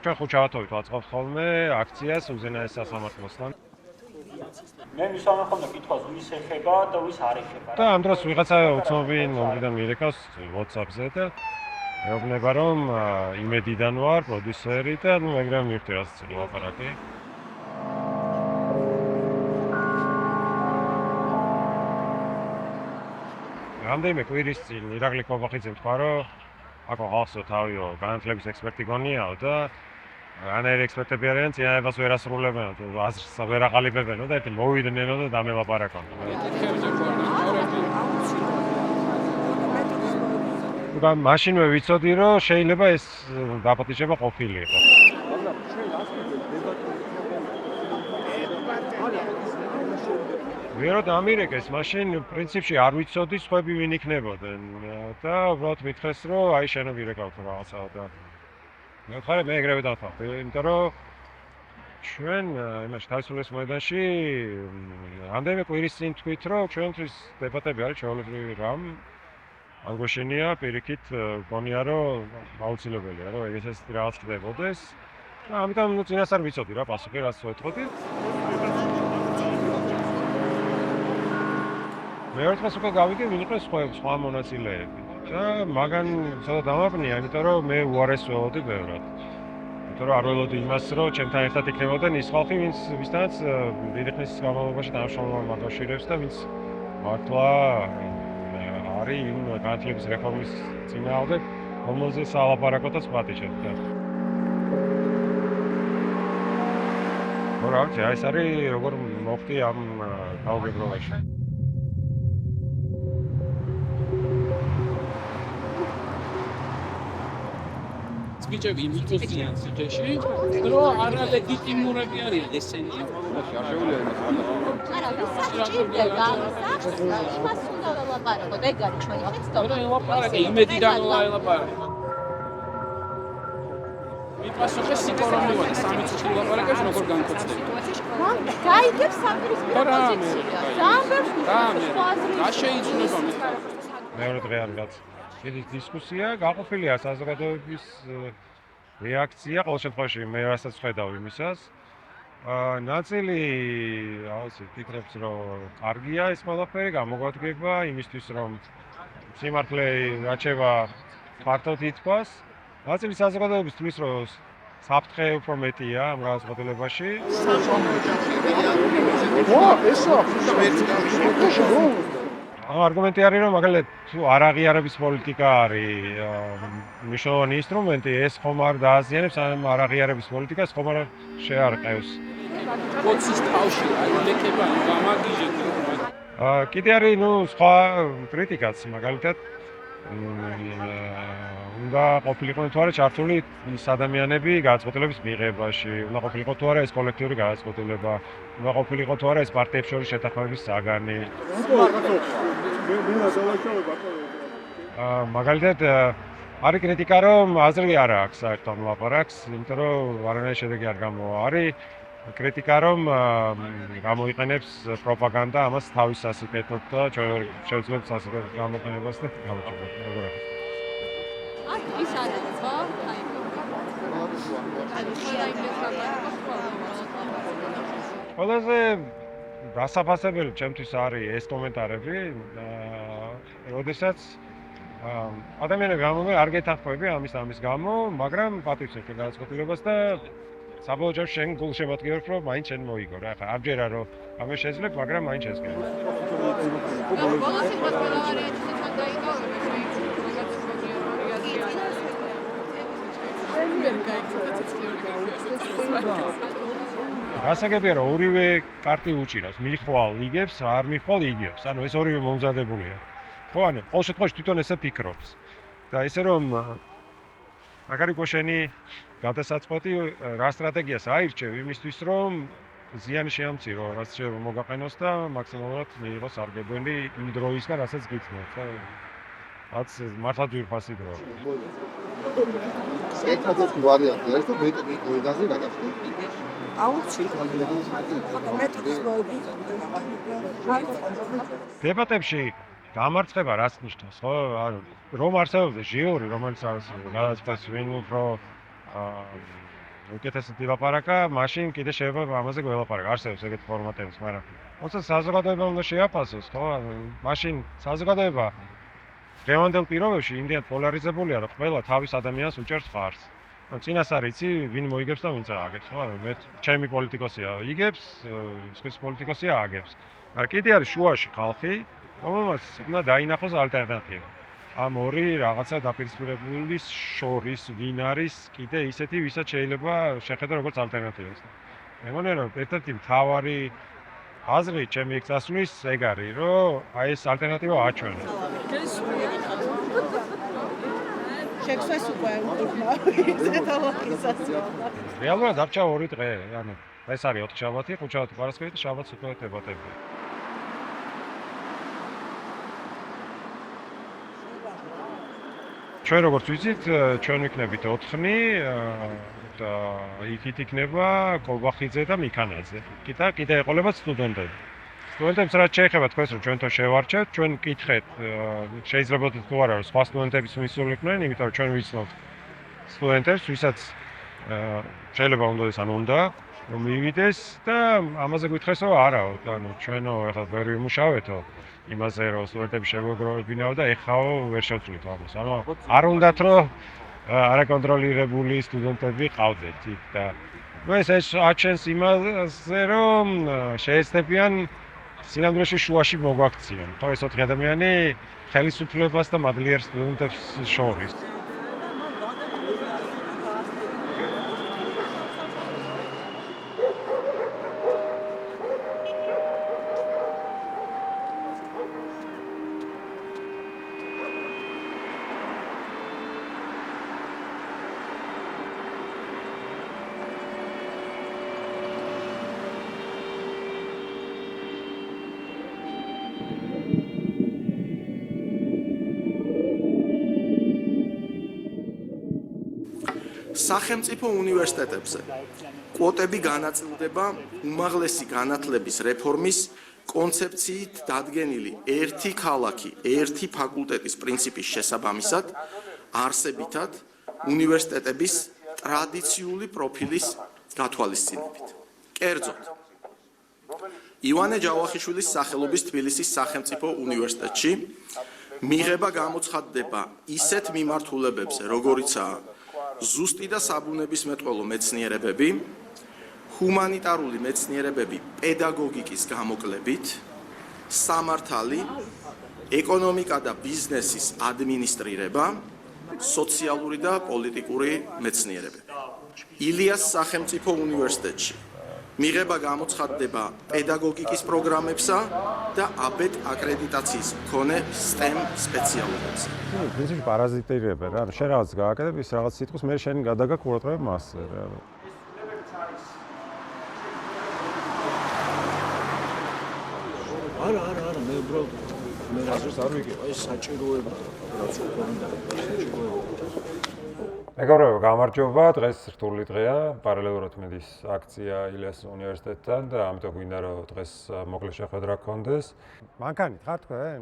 ჩვენ ხუჩავათობით ვაწყობთ ხოლმე აქციას უზენაეს სასამართლოსთან. მე მისამართლე კითხვას ვის ეხება და ვის არ ეხება. და ამ დროს ვიღაცა უცნობი ნომრიდან მირეკავს WhatsApp-ზე და მეუბნება რომ იმედიდან ვარ, პროდიუსერი და მაგრამ მივხვდი რასაც ლაპარაკი. რამდენიმე კვირის წინ ირაკლი კობახიძე თქვა რომ აკო ხალხო თავიო განათლების ექსპერტი გონიაო და რანაირი ექსპერტები არიან წინაებას ვერ ასრულებენ აზრს ვერ აყალიბებენო და ერთი მოვიდნენ და დამელაპარაკონ. და მაშინვე ვიცოდი რომ შეიძლება ეს დაპატიჟება ყოფილიყო. ვეროდ ამირეკეს, მაშინ პრინციპში არ ვიცოდი სხვები ვინ იქნებოდნენ და უბრალოდ მითხეს რომ აი შენო ვირეკავთ რაღაცა და მე ხარ მე ეგრევე დავთვალე, იმიტომ რომ ჩვენ იმაში თავისუფლების მოედანში რამდენიმე კვირის წინ თქვით რომ ჩვენთვის დებატები არის ჩვეულებრივი რამ აღგვეშენია პირიქით გონია რომ აუცილებელია რომ ეს რაღაც ხდებოდეს და ამიტომ წინასწარ ვიცოდი რა პასუხი რაც ვეთხოვდი. მეორე დღეს უკვე გავიგე ვინ იყო სხვა მონაწილეები და მაგან ცოტა დამაბნია, იმიტომ რომ მე უარეს ველოდი ბევრად. იმიტომ რომ არ ველოდი იმას, რომ ჩემთან ერთად იქნებოდნენ ის ხალხი, ვისთანაც დიდი ხნის განმავლობაში თანამშრომლობა მაკავშირებს და ვინც მართლა არის იმ განათლების რეფორმის წინააღმდეგ, რომელზეც ალაპარაკოდაც პატიჟებთ და რა ეს არის როგორ მოხდი ამ გაუგებრობაში. ბიჭები მიწვიან სიტეში, რომ არალეგიტიმურები არიან ესენი. არა, საჭირდება ამას, იმას უნდა ველაპარაკოთ, ეგ არის ჩვენი ტექსტი. ელაპარაკე, იმედიდან ელაპარაკე. მიპასუხე სიკვდილოვანი 3 წუთი ელაპარაკებს როგორ განხორციელდება. გაიგებს საპირისპირო პოზიცია. რა შეიძლება მის მეორე დღე არის რაც დიდი დისკუსია, გაყოფილია საზოგადოების რეაქცია, ყოველ შემთხვევაში მე რასაც ხედავ იმისას. ნაწილი, აუცი, ფიქრობს, რომ კარგია ეს ყველაფერი, გამოგვადგება იმისთვის, რომ სიმართლე რაჩება ფაქტობრივად ითქვას. ნაწილი საზოგადოების თვლის, რომ საფრთხე უფრო მეტია ამ რაღაცებაში. არგუმენტი არის რომ მაგალითად თუ არ აღიარების პოლიტიკა არის მნიშვნელოვანი ინსტრუმენტი, ეს ხომ არ დააზიანებს ამ არ აღიარების პოლიტიკას, ხომ არ შეარყევს. კოცის თავში აილეკება გამაგიჟეთ. კიდე არის სხვა კრიტიკაც, მაგალითად უნდა ყოფილიყო თუ არა ჩართული ის ადამიანები გადაწყვეტილების მიღებაში, უნდა ყოფილიყო თუ არა ეს კოლექტიური გადაწყვეტილება, უნდა ყოფილიყო თუ არა ეს პარტიებს შორის შეთანხმების საგანი. მაგალითად არის კრიტიკა რომ აზრი არ აქვს საერთოდ ლაპარაკს, იმიტომ რომ არანაირი შედეგი არ გამოვა. არის კრიტიკა რომ გამოიყენებს პროპაგანდა ამას თავის სასიკეთოდ და შევძლებთ სასიკეთოდ გამოყენებას და გამოჩენას. როგორ არის? ის არის ხო? ყველაზე დასაფასებელი ჩემთვის არის ეს კომენტარები, როდესაც ადამიანები გამომენ არ გეთანხმები ამის გამო, მაგრამ პატივს ეხება გადაწყვეტილებას და საბოლოო ჯამში შენ გულშემატკივრებ, რომ მაინც შენ მოიგო რა. ახლა ამჯერა რომ ამე შეძლებ, მაგრამ მაინც შეძლებ. გასაგებია რომ ორივე კარტი უჭირავს, მიხვალ იგებს, არ მიხვალ იგებს. ანუ ეს ორივე მომზადებულია. ხო, ანუ ყოველ შემთხვევაში თვითონ ესე ფიქრობს. და ესე რომ მაგარიკო შენი გადასაწყვეტი რა სტრატეგიას აირჩევ იმისთვის რომ ზიანი შეამცირო, რაც შეიძლება მოგაყენოს და მაქსიმალურად მიიღოს სარგებელი იმ დროისგან, რასაც გიქნებთ და რაც მართლაც ვირფასი დრო. ერთადერთი ვარიანტი არის რომ მეტი მოედანზე გადასვლა. დებატებში გამარცხება რას ნიშნავს, ხო? ანუ რომ არსებობს ჟიური, რომელიც არის გადაწყვეტს ვინ უფრო უკეთესად ვილაპარაკა, მაშინ კიდე შეიძლება ამაზე გველაპარაკო. არსებობს ეგეთი ფორმატებიც, მაგრამ როცა საზოგადოება უნდა შეაფასოს, ხო? მაშინ საზოგადოება დღევანდელ პირობებში იმდენად პოლარიზებულია, რომ ყველა თავის ადამიანს უჭერს ხარს. წინასწარ იცი, ვინ მოიგებს და ვინ წააგებს, ხო? მე ჩემი პოლიტიკოსია იგებს, სხვის პოლიტიკოსია აგებს. მაგრამ კიდე არის შუაში ხალხი, რომელმაც უნდა დაინახოს ალტერნატივა. ამ ორი რაღაცა დაპირისპირებულის შორის ვინ არის კიდე ისეთი, ვისაც შეიძლება შეხედა როგორც ალტერნატივას. მე მგონია, რომ ერთ-ერთი მთავარი აზრი ჩემი წასვლის ეგ არის, რომ აი ეს ალტერნატივა აჩვენოს. შეგვეს უკვე უკითხავ ზედავახისასო. რეალურად დარჩა 2 დღე, ანუ ეს არის 4 შაბათი, 5 შაბათი პარასკევი და შაბათს უკვე დებატები. ჩვენ როგორც ვიცით, ჩვენ ვიქნებით 4 და იქით იქნება კოლბახიძე და მიქანაძე. კიდე ეყოლებათ სტუდენტები. სტუდენტებს რაც შეეხება თქვენს რომ ჩვენ თო შევარჩევთ, ჩვენ გკითხეთ, შეიძლება თუ არა რომ სხვა სტუდენტების მისულიყვნენ, იმიტომ რომ ჩვენ ვიცნობთ სტუდენტებს, ვისაც შეიძლება უნდადეს ან უნდა რომ მივიდეს და ამაზე გითხრეს რომ არა, ანუ ჩვენო ახლა ვერ ვიმუშავეთო იმაზე რომ სტუდენტები შეგვეგროვებინაო და ეხაო ვერ შევცვლით ამას. ანუ არ უნდათ რომ არაკონტროლირებული სტუდენტები ყავდეთ იქ და ეს აჩენს იმაზე რომ შეეცდებიან სინამდვილეში შუაში მოგვაქციონ. ხო ეს 4 ადამიანი ხელისუფლებას და მადლიერ სტუდენტებს შორის. სახელმწიფო უნივერსიტეტებზე კვოტები განაწილდება უმაღლესი განათლების რეფორმის კონცეფციით დადგენილი ერთი ქალაქი, ერთი ფაკულტეტის პრინციპის შესაბამისად, არსებითად უნივერსიტეტების ტრადიციული პროფილის გათვალისწინებით. კერძოდ, ივანე ჯავახიშვილის სახელობის თბილისის სახელმწიფო უნივერსიტეტში მიღება გამოცხადდება ისეთ მიმართულებებზე, როგორიცაა ზუსტი და საბუნებისმეტყველო მეცნიერებები, ჰუმანიტარული მეცნიერებები პედაგოგიკის გამოკლებით, სამართალი, ეკონომიკა და ბიზნესის ადმინისტრირება, სოციალური და პოლიტიკური მეცნიერებები. ილიას სახელმწიფო უნივერსიტეტში მიღება გამოცხადდება პედაგოგიკის პროგრამებსა და აბეთ აკრედიტაციის მქონე STEM სპეციალობებზე. პრინციპი პარაზიტირება რა, შენ რაღაც გააკეთებ, ის რაღაც სიტყვის მე შენ გადაგა ყურადღება მასზე რა. არა, მე უბრალოდ მე რაზეც არ ვიგებ, აი საჭიროება რაც უკონდა, საჭიროება. მეგობრებო, გამარჯობა, დღეს რთული დღეა, პარალელურად მედის აქცია ილიას უნივერსიტეტთან და ამიტომ გვინდა რომ დღეს მოკლე შეხვედრა გქონდეს. მანქანით ხარ თქვენ?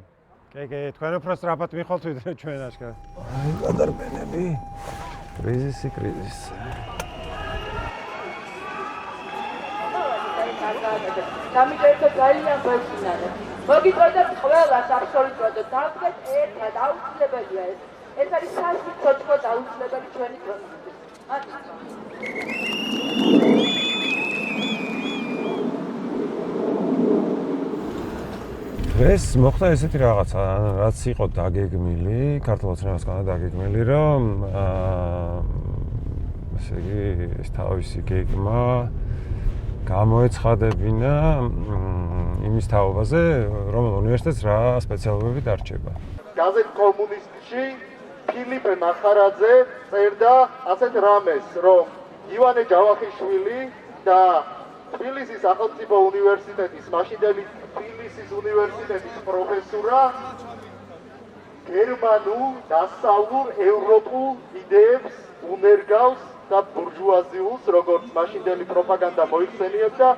კი, თქვენ უფრო სწრაფად მიხვალთ ვიდრე ჩვენ აშკარად. აი, გადარბენები. კრიზისი. სამიგერტო ძალიან გვეცინარეთ. მოგიწოდეთ ყველას აბსოლუტურად დავდგეთ ერთად აუცილებელია ეს. ეს არის საშუალო დაუცილებელი ჩვენი პროცესის. დღეს მოხდა ესეთი რაღაცა, რაც იყო დაგეგმილი, ქართულ ოცნებასგან დაგეგმილი, რომ ესე იგი ეს თავისი გეგმა გამოეცხადებინა იმის თაობაზე, რომ უნივერსიტეტს რა სპეციალობები დარჩება. გაზეთ კომუნისტში ფილიპე მახარაძე წერდა ასეთ რამეს, რომ ივანე ჯავახიშვილი და თბილისის სახელმწიფო უნივერსიტეტის მაშინდელი თბილისის უნივერსიტეტის პროფესორა გერმანულ, დასავლურ, ევროპულ იდეებს უნერგავს და ბურჟუაზიულს, როგორც მაშინდელი პროპაგანდა მოიხსენიებდა.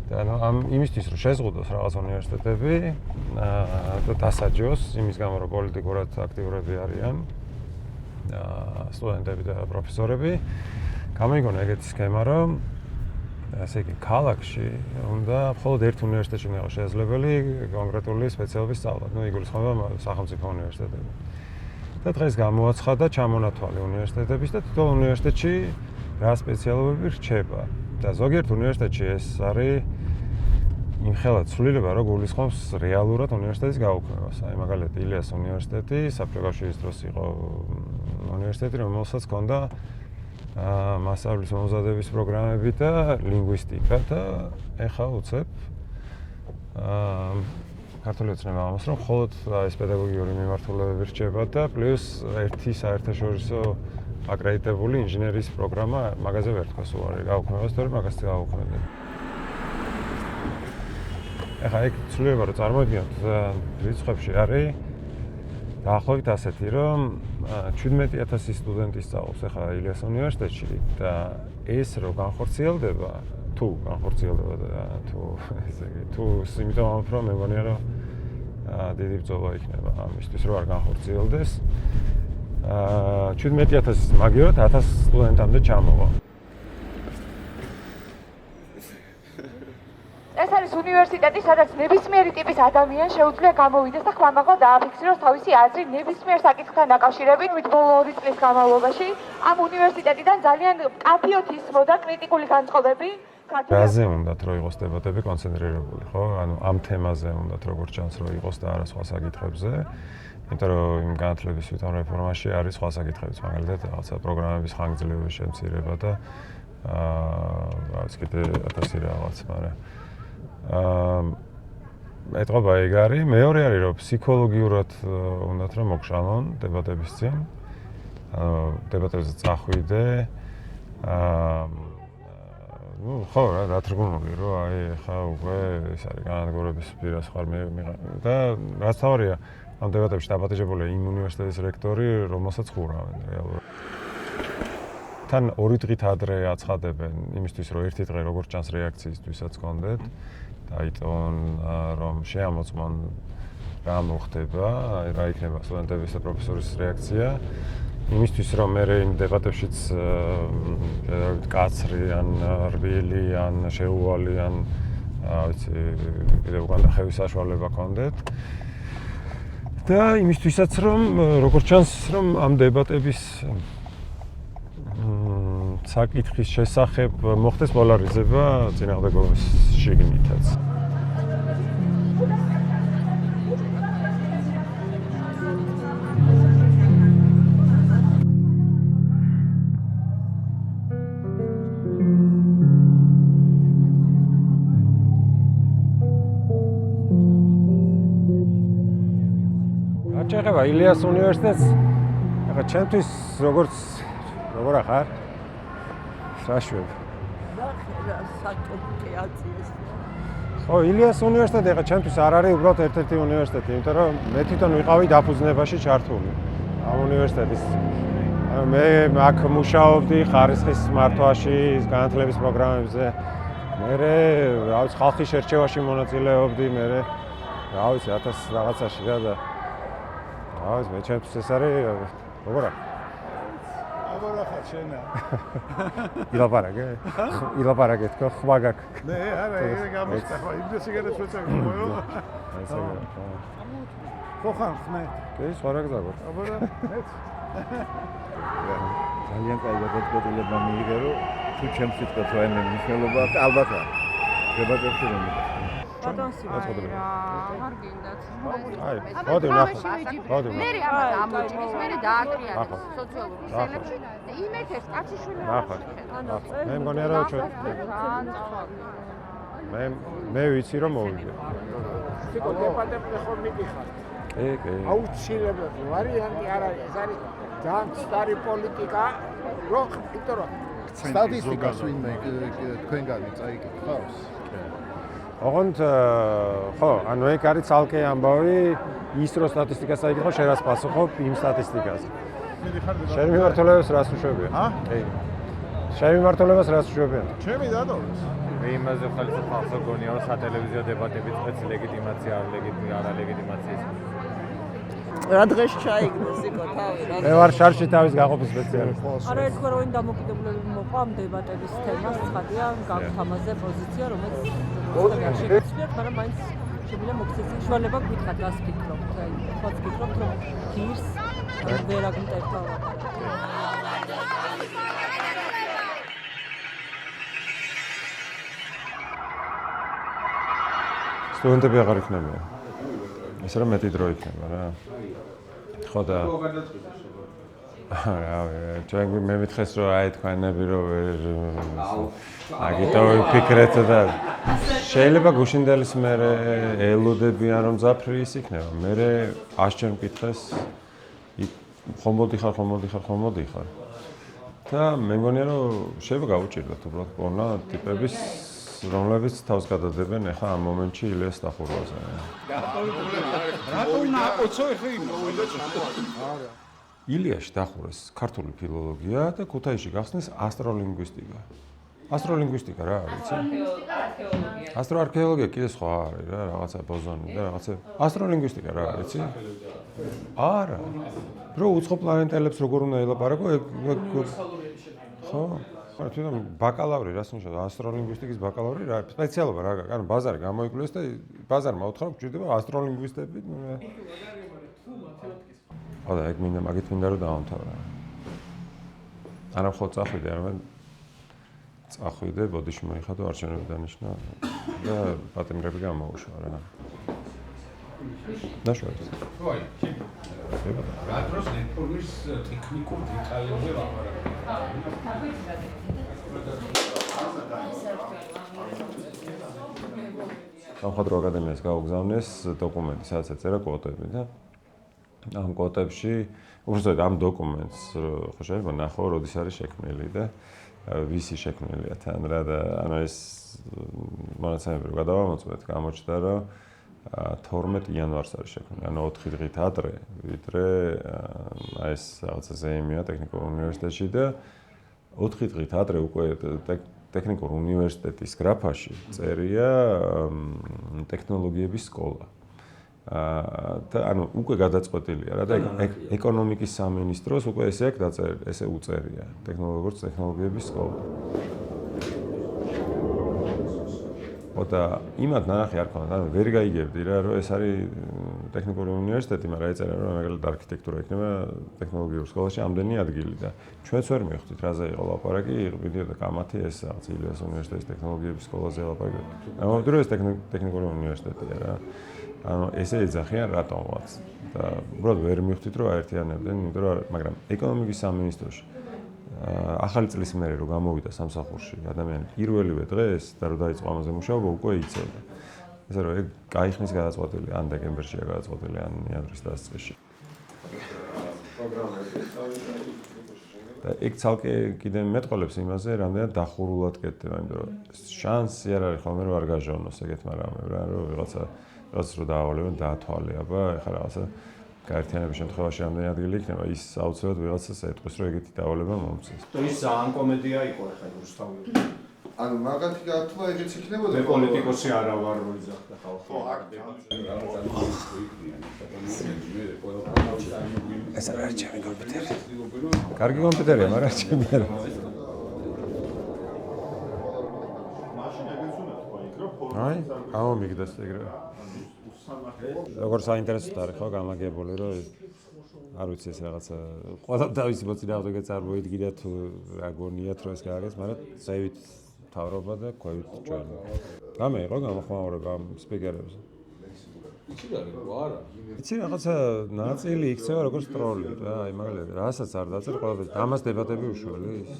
და ამ იმისთვის რომ შეზღუდოს რაღაც უნივერსიტეტები და დასაჯოს იმის გამო რომ პოლიტიკურად აქტიურები არიან სტუდენტები და პროფესორები გამიგონა ეგეთი სქემა, რომ ასე იგი ქალაქში უნდა მხოლოდ ერთ უნივერსიტეტში უნდა იყოს შესაძლებელი კონკრეტული სპეციალობის სწავლა. ნუ იგულისხმება სახელმწიფო უნივერსიტეტები. და დღეს გამოაცხადა ჩამონათვალი უნივერსიტეტების და თითოეულ უნივერსიტეტში რა სპეციალობები რჩება. და ზოგიერთ უნივერსიტეტში ეს არის იმხელად ცვლილება, რომ გულისხმობს რეალურად უნივერსიტეტის გაუქმებას. აი მაგალითად ილიას უნივერსიტეტი საბჭოთა კავშირის დროს იყო უნივერსიტეტი, რომელსაც ჰქონდა მასწავლებლის მომზადების პროგრამები და ლინგვისტიკა და ეხლა უცებ ქართული ოცნება ამას, რომ მხოლოდ ეს პედაგოგიური მიმართულებები რჩება და პლუს ერთი საერთაშორისო აკრედიტებული ინჟინერიის პროგრამა მაგაზე ვერ თქვა სულ არის გაუქმებას, თორემ მაგას გაუქმებენ. ეხლა ეგ ცვლილება რომ წარმოიდგინოთ რიცხვებში არის დაახლოებით ასეთი, რომ 17000 სტუდენტი სწავლობს ახლა ილიას უნივერსიტეტში და ეს რო განხორციელდება, თუ განხორციელდება და თუ იმიტომ რომ მე მგონია რომ დიდი ბრძოლა იქნება ამისთვის რომ არ განხორციელდეს. 17000 მაგივრად 1000 სტუდენტამდე ჩამოვა. ეს არის უნივერსიტეტი, სადაც ნებისმიერი ტიპის ადამიანი შეუძლია გამოვიდეს და ხმამაღლა დააფიქსიროს თავისი აზრი ნებისმიერ საკითხთან დაკავშირებით. მით ბოლო 2 წლის განმავლობაში ამ უნივერსიტეტიდან ძალიან მკაფიოდ ისმოდა კრიტიკული განწყობები. რაზე უნდათ რომ იყოს დებატები კონცენტრირებული, ხო? ანუ ამ თემაზე უნდათ როგორც ჩანს რომ იყოს და არა სხვა საკითხებზე. იმიტომ რომ იმ განათლების თვითონ რეფორმაში არის სხვა საკითხებიც, მაგალითად რაღაცა პროგრამების ხანგრძლივობის შემცირება და რაღაც კიდე 1000 რაღაც, მაგრამ ეტყობა ეგ არის. მეორე არის რომ ფსიქოლოგიურად უნდათ რომ მოგშალონ დებატების წინ. ანუ დებატებზე წახვიდე. ნუ ხო რა თრგუნული რომ აი ხა უკვე ეს არის განადგურების პირას ხარ მე და რაც თავარია ამ დებატებში დაპატიჟებულია იმ უნივერსიტეტის რექტორი, რომელსაც ხურავენ რეალურად. თან 2 დღით ადრე აცხადებენ იმისთვის რომ ერთი დღე როგორც ჩანს რეაქციისთვისაც გქონდეთ. დაიტოვონ რომ შეამოწმონ რა მოხდება, აი რა იქნება სტუდენტების და პროფესორის რეაქცია. იმისთვის რომ მე იმ დებატებშიც კაცრი ან რბილი ან შეუვალი ან ვიცი კიდევ უკან დახევის საშუალება გქონდეთ. და იმისთვისაც რომ როგორც ჩანს რომ ამ დებატების საკითხის შესახებ მოხდეს პოლარიზება წინააღმდეგობის შიგნითაც. ეხება ილიას უნივერსიტეტს, ეხა ჩემთვის როგორც როგორ ახარ? საშუალო. ხო, ილიას უნივერსიტეტი ეხა ჩემთვის არ არის უბრალოდ ერთ-ერთი უნივერსიტეტი, იმიტომ რომ მე თვითონ ვიყავი დაფუძნებაში ჩართული ამ უნივერსიტეტის. მე აქ მუშაობდი ხარისხის მართვაში, განათლების პროგრამებზე. მერე, რა ვიცი, ხალხის შერჩევაში მონაწილეობდი, მერე, რა ვიცი, 1000 რაღაცაში რა და აი, მე ჩემთვის ეს არის როგორ ახ? აღარ ახარ შენა. ილაპარაკე? ილაპარაკე თქო, ხმა გაქვს. მე არა, ეგრე გამოსწა ხო, იმდე სიგარეტს ვეწევი ხო? ესე ხო ხან ხმე. კი, სხვა რა გზაგვარ. აბარა, მეც. ძალიან კაი გადაწყვეტილება მიიღე, რომ თუ ჩემს სიტყვას რაიმე მნიშვნელობა აქვს, ალბათ არა. დებატებში რომ ბატონსი რა, აღარ გინდათ. აი, მოდი ნახო. მოდი. მე ამას ამოჭრის, მე დაატრიალებს სოციალურ ქსელებში და იმეთებს კაციშვილი ნახო. მე მგონია რომ მე ვიცი რომ მოვიგე. თიკო დებატებზე ხომ მიგიხარ? კი. აუცილებლად ვარიანტი არ არის, ეს არის ძალიან სტარი პოლიტიკა, რომ იმიტომ რომ სტატისტიკას ვინმე თქვენგანი წაიკითხავს? ოღონდ ხო, ანუ ეგ არის ცალკე ამბავი, ის რო სტატისტიკას წაიკითხო, შენ რას პასუხობ იმ სტატისტიკაზე. შენ მიმართულებას რას უშვებიან? კი. შენ მიმართულებას რას უშვებიან? ჩემი დადო. მე იმაზე ხალხს ხალხს გონია რომ სატელევიზიო დებატებით წეც ლეგიტიმაცია არ ლეგიტიმაციის. რა დღეს ჩაიგდეს იქო თავი რა. მე ვარ შარში თავის გაყოფის სპეციალისტი. არა ერთგვაროვანი დამოკიდებულებით მოყვა ამ დებატების თემას, ცხადია, გაქვთ ამაზე პოზიცია, რომელიც შეგვიძლია, მაგრამ მაინც შეგვიძლია მოგცეთ საშუალება გითხრათ, რას ფიქრობთ? აი, ხოც ფიქრობთ, რომ ღირს ვერ აგმტერთა სტუდენტები აღარ იქნებიან. ეს რა მეტი დრო იქნება რა. ხო და ჩვენ მე მითხეს რომ აი თქვენები რომ ვერ აგიტო ვიფიქრეთ და შეიძლება გუშინდელის მერე ელოდებიან რომ ზაფრი ის იქნება. მე ასჯერ მკითხეს ხომოდი ხარ. და მე მგონია რომ შეიძლება გავუჭირდეთ უბრალოდ პოვნა ტიპების რომლებიც თავს გადადებენ ახლა ამ მომენტში ილიას დახურვაზე. რატომ ნაკოცო ეხა ილიაში დახურეს ქართული ფილოლოგია და ქუთაისში გახსნეს ასტროლინგვისტიკა. ასტროლინგვისტიკა რა არის? ასტროარქეოლოგია კიდე სხვა არის რა, რაღაცა ბოზონი და რაღაცა. ასტროლინგვისტიკა რა არის? არა. რო უცხო პლანეტელებს როგორ უნდა ელაპარაკო, ხო? არა, თვითონ ბაკალავრი რას ნიშნავს? ასტროლინგვისტიკის ბაკალავრი რა? სპეციალობა რა? ანუ ბაზარი გამოიკვლიეს და ბაზარმა უთხრა, გვჭირდება ასტროლინგვისტები. ხო და ეგ მაგით მინდა რომ დავამთავრა. არა ხო წახვიდე, არამედ წახვიდე, ბოდიში მოიხადო, არჩევნები დანიშნა და პატიმრები გამოუშვა რა. ნაშრომს. ვაი, რა დროს რეფორმის ტექნიკურ დეტალებზე ვაპარაკობ. სამხატვრო აკადემიას გაუგზავნეს დოკუმენტი, სადაც ეწერა კვოტები და ამ კვოტებში, უბრალოდ ამ დოკუმენტს ხო შეიძლება ნახო, როდის არის შექმნილი და ვისი შექმნილია თან რა და ანუ ეს მონაცემები რო გადავამოწმეთ, გამოჩნდა რომ 12 იანვარს არის შექმნილი, ანუ 4 დღით ადრე, ვიდრე ეს რაღაცა ზეიმია ტექნიკურ უნივერსიტეტში და 4 დღით ადრე უკვე ტექნიკურ უნივერსიტეტის გრაფაში წერია ტექნოლოგიების სკოლა. და ანუ უკვე გადაწყვეტილია რა და ეკონომიკის სამინისტროს უკვე ესე აქ დაწერილი, ესე უწერია ტექნოლოგიების სკოლა. და იმათ ნახე არ ქონდა, ანუ ვერ გაიგებდი რა, რომ ეს არის ტექნიკური უნივერსიტეტი, მაგრამ ეწერა რომ მაგალითად არქიტექტურა იქნება ტექნოლოგიურ სკოლაში ამდენი ადგილი და ჩვენც ვერ მივხვდით რაზე იყო ლაპარაკი, მიდიოდა კამათი ეს რაღაც ილიას უნივერსიტეტის ტექნოლოგიების სკოლაზე ლაპარაკი. ამავდროულად ეს ტექნიკური უნივერსიტეტია რა. ანუ ესე ეძახიან რატომაც და უბრალოდ ვერ მივხვდით რომ აერთიანებდნენ, იმიტომ რომ მაგრამ ეკონომიკის სამინისტროში ახალი წლის მერე რომ გამოვიდა სამსახურში ადამიანი პირველივე დღეს და რომ დაიწყო ამაზე მუშაობა უკვე იცოდა. ესე რომ ეგ გაიხსნის გადაწყვეტილი ან დეკემბერშია გადაწყვეტილი ან იანვრის დასაწყისში. და ეგ ცალკე კიდე მეტყოლებს იმაზე, რამდენად დახურულად კეთდება, იმიტომ რომ შანსი არ არის ხოლმე რომ არ გაჟონოს ეგეთმა რამემ რა, რომ ვიღაცა რო დაავალებენ დაათვალე, აბა ეხლა რაღაცა გაერთიანების შემთხვევაში რამდენი ადგილი იქნება, ის აუცილებლად ვიღაცას ეტყვის, რომ ეგეთი დავალება მომწეს. ის ძალიან კომედია იყო ეხლა რუსთავი. ანუ მაგათი გათვლა ეგეც იქნებოდა. მე პოლიტიკოსი არა ვარ, რომ იძახდა ხალხი. ხო, აქ ეს არ არის ჩემი კომპიუტერი. კარგი კომპიუტერია, მაგრამ ჩემი არა. აი, ამომიგდეს ეგრევე. როგორ საინტერესოდ არის ხო განლაგებული რომ არ ვიცი ეს რაღაცა ყველა თავისი მოწინააღმდეგე წარმოიდგინა თუ რა გონიათ რომ ეს გააკეთეს, მაგრამ ზევით მთავრობა და ქვევით ჩვენ. რამე იყო გამოხმაურება ამ სპიკერებზე? იცი რა არა. იცი რაღაცა ნაწილი იქცევა როგორც ტროლი რა, აი მაგალითად რასაც არ დაწერე ყველაფერს ამას დებატები უშველი ის.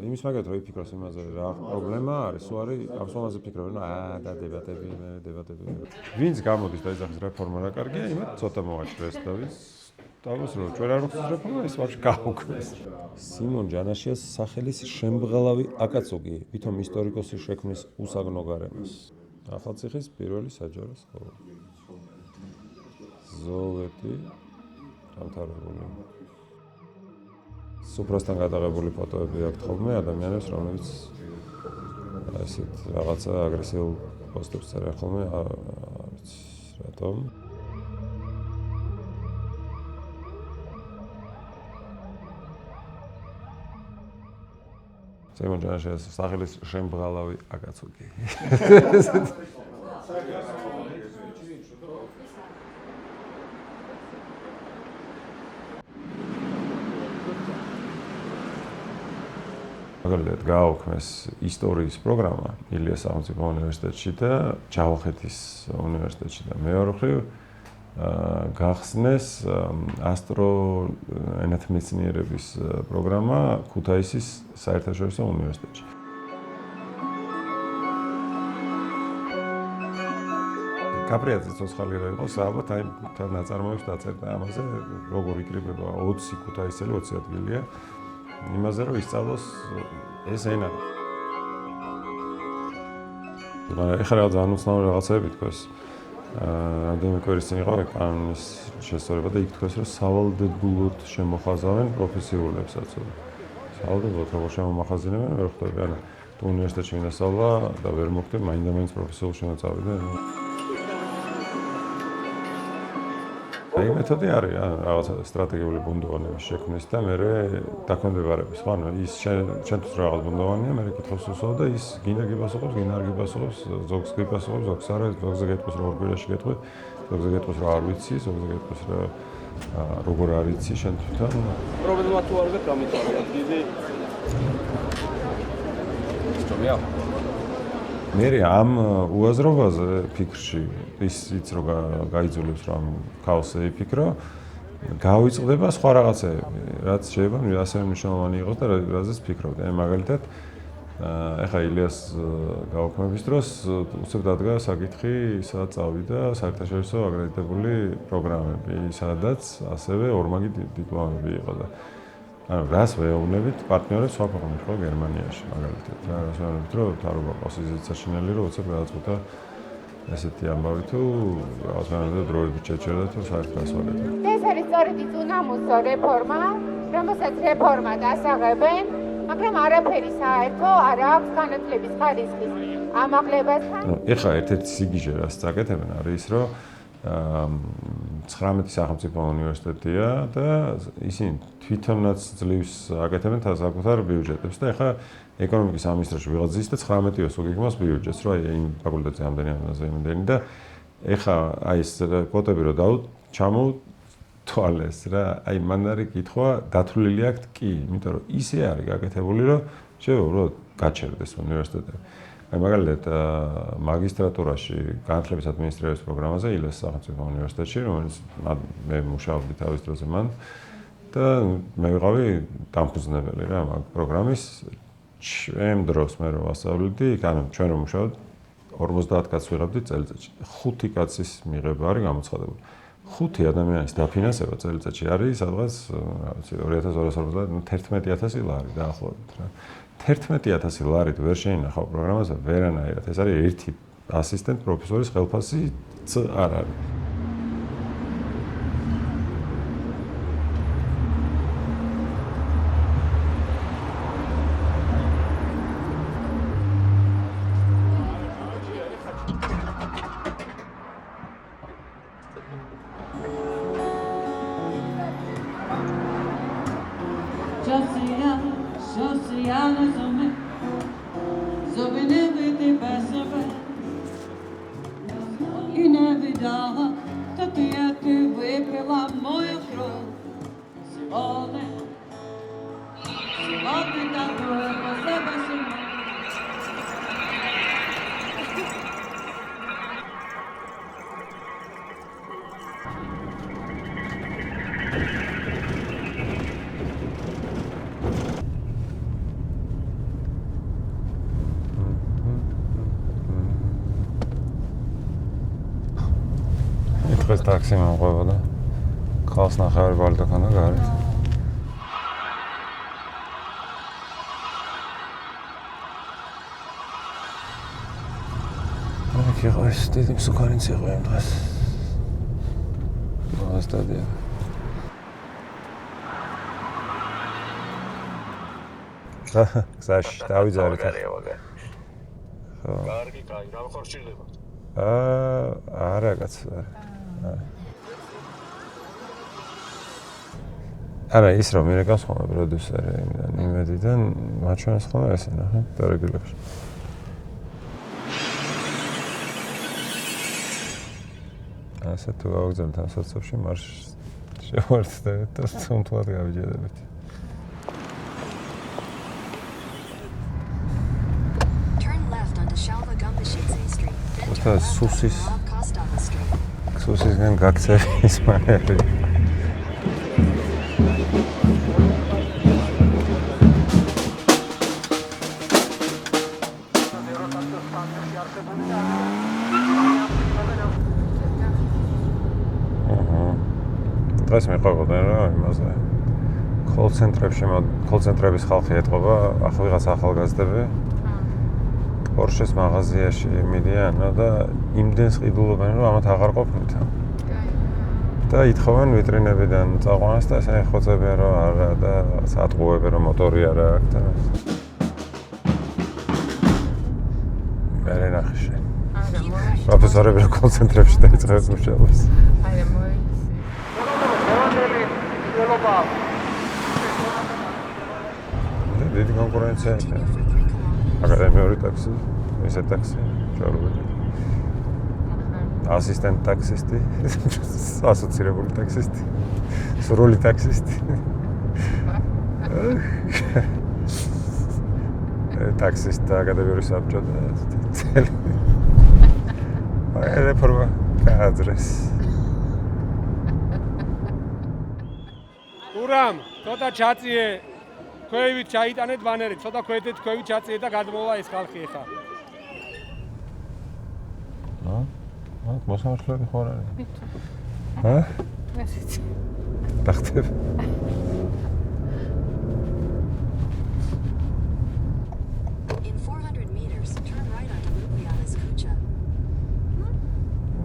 იმის მაგათ რო იფიქროს იმაზე რა პრობლემა არის, სულ არის ამ სომაზე ფიქრობენ, და დებატები, ვინც გამოდის და ეძახის რეფორმა რა კარგია, იმათ ცოტა მოაჭრეს და ვის დავას რომ ჩვენ არ მოხდეს რეფორმა, ის ვაფშე გაუქმეს. სიმონ ჯანაშიას სახელის შემბღალავი აკაცოგი, ვითომ ისტორიკოსი შექმნის უსაგნო გარემოს. ახალციხის პირველი საჯარო სკოლა. ზოლეთი დამთავრებული. სუფრასთან გადაღებული ფოტოები აქვს ხოლმე ადამიანებს, რომლებიც ესეთ რაღაცა აგრესიულ პოსტებს წერენ ხოლმე, არ ვიცი რატომ. ზემო ჯანაშიას სახელის შემბღალავი აკაცუკი. მაგალითად გააუქმეს ისტორიის პროგრამა ილიას სახელმწიფო უნივერსიტეტში და ჯავახეთის უნივერსიტეტში და მეორე მხრივ გახსნეს ასტროენათმეცნიერების პროგრამა ქუთაისის საერთაშორისო უნივერსიტეტში. კაპრიაძე ცოცხალი რა იყო, ალბათ აი თან ნაწარმოებს დაწერდა ამაზე, როგორ იკრიბება 20 ქუთაისელი 20 ადგილია. იმაზე რომ ისწავლოს ეს ენა. ეხლა რა ძალიან უცნაური რაღაცები თქოს. რამდენიმე კვირის წინ იყო კანონის შესწორება და იქ თქოს რომ სავალდებულოდ შემოხაზავენ პროფესიულებსაც. სავალდებულოდ როგორ შემომახაზინებენ, ვერ ხვდები. ანუ თუ უნივერსიტეტში მინდასწავლა და ვერ მოხდე, მაინდა-მაინც პროფესიულ შემოწავიდე. აი მეთოდი არის რაღაც სტრატეგიული ბუნდოვანების შექმნის და მე დაქვემდებარების. ხო, ანუ ის შენთვის რაღაც ბუნდოვანია, მე კითხავს უსვავ და ის გინდა გიპასუხებს, გინდა არ გიპასუხებს, ზოგს გიპასუხებს, ზოგს არა, ზოგზე გეტყვის რომ გვირაში გეტყვი, ზოგზე გეტყვის რომ არ ვიცი, ზოგზე გეტყვის რომ როგორ არ იცი შენ თვითონ. პრობლემა თუ არ გაქვს გამიწვია დიდი ისტორია. მე ამ უაზრობაზე ფიქრში ისიც რომ გაიძულებს რომ ქაოსზე იფიქრო, გავიწყდება სხვა რაღაცები, რაც შეიძლება ასევე მნიშვნელოვანი იყოს და რაზეც ფიქრობდი. აი მაგალითად, ეხა ილიას გაუქმების დროს უცებ დადგა საკითხი, სადაც წავიდა საერთაშორისო აკრედიტებული პროგრამები, სადაც ასევე ორმაგი დიპლომები იყო და ანუ რას ვეუბნებით პარტნიორებს სხვა ქვეყნებში, ხო, გერმანიაში მაგალითად. რას ვეუბნებით, რომ თარობა ყავს ისეთ საშინელი, რომ უცებ გადაწყვიტა ესეთი ამბავი თუ რაღაც მანამდე დროებით შეჭერდა თუ საერთოდ ასვაგებდა. ეს არის სწორედ ის უნამუსო რეფორმა, რომელსაც რეფორმა დასაღებენ, მაგრამ არაფერი საერთო არ აქვს განათლების ხარისხის ამაღლებასთან. ეხლა ერთ-ერთი სიგიჟე, რაც წაკეთებენ, არის ის, რომ 19 სახელმწიფო უნივერსიტეტია და ისინი თვითონაც ძლივს აკეთებენ საკუთარ ბიუჯეტებს და ეხლა ეკონომიკის სამინისტროში ვიღაც ზის და 19-ს უგეგმავს ბიუჯეტს, რომ აი იმ ფაკულტეტზე ამდენი და ეხლა აი ეს კვოტები რომ ჩამოთვალეს რა, აი მან არის კითხვა დათვლილი აქვთ კი, იმიტომ რომ ისე არის გაკეთებული, რომ შეიძლება უბრალოდ გაჩერდეს უნივერსიტეტები. აი მაგალითად მაგისტრატურაში განათლების ადმინისტრირების პროგრამაზე ილიას სახელმწიფო უნივერსიტეტში, რომელიც მე მუშაობდი თავის დროზე მან და მე ვიყავი დამფუძნებელი რა მაგ პროგრამის. ჩემ დროს მე რომ ვასწავლედი, ანუ ჩვენ რომ მუშაობთ 50 კაცს ვიღებდი წელიწადში. 5 კაცის მიღება არის გამოცხადებული. 5 ადამიანის დაფინანსება წელიწადში არის სადღაც 2250 11,000 ლარი დაახლოებით რა. 11,000 ლარით ვერ შეინახავ პროგრამაზე ვერანაირად. ეს არის ერთი ასისტენტ პროფესორის ხელფასი არ არის. დღეს ტაქსი მომყვება და ხალხს ნახევარი ბალდა ქონდა გარეთ. აქ იყო ეს დიდი მსუქარინც იყო იმ დღეს. სტადია. გზაში დავიძარეთ. კარგი, რა ხარ სჭირდება? არა კაცო. არა ის რომ მირეკავს ხოლმე პროდიუსერი იმედიდან მათ შორის ხოლმე ესე ნახე დარეგულებში ასე თუ გავაგზავნეთ ამ საცობში მარშს შევართდებით და სუნთულად გავიჯერებით და სუსისგან გაქცევის მანერი დღეს მეყავდნენ რა იმაზე კოლ-ცენტრების ხალხი ეტყობა ახლა ვიღაც ახალგაზრდები Porsche-s მაღაზიაში მიდიან და იმდენს ყიდულობენ რომ ამათ აღარ ყოფნით. და ითხოვენ ვიტრინებიდან წაყვანას და ესე ხოცებიან რომ არა და სატყუებენ რომ მოტორი არა აქვს და მე ნახე. პროფესორები რა კონცენტრებში დაიწყებს მუშაობას. აი მოიცი. დიდი კონკურენცია. აკადემიური ტაქსი, ესე ტაქსი, ჩავრობდი. ასისტენტ ტაქსისტი, ასოცირებული ტაქსისტი, სრული ტაქსისტი. ტაქსისტი აკადემიური საბჭო და წელი. აი რეფორმა გააძრეს. ურამ, ცოტა ჩაწიე ქვევით ჩაიტანეთ ბანერით, ცოტა ქვეთეთ ქვევით ჩაწიე და გადმოვა ეს ხალხი ახლა. მოსამართლეები ხო არ არის? ჰა? მესიც. დახტებ.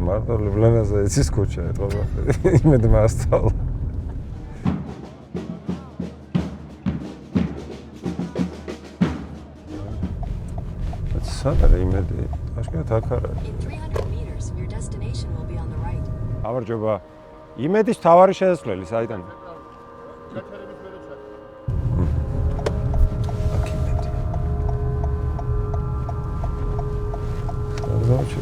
მარტო ლიბლანაზე იცის ქუჩა ეთყობა. იმედ მასწავლა. სანამ იმედი აშკარად აქ არ არის. ავარჯობა. იმედის თავარი შესასვლელი საიდან? აქ იმედი. დავჭი.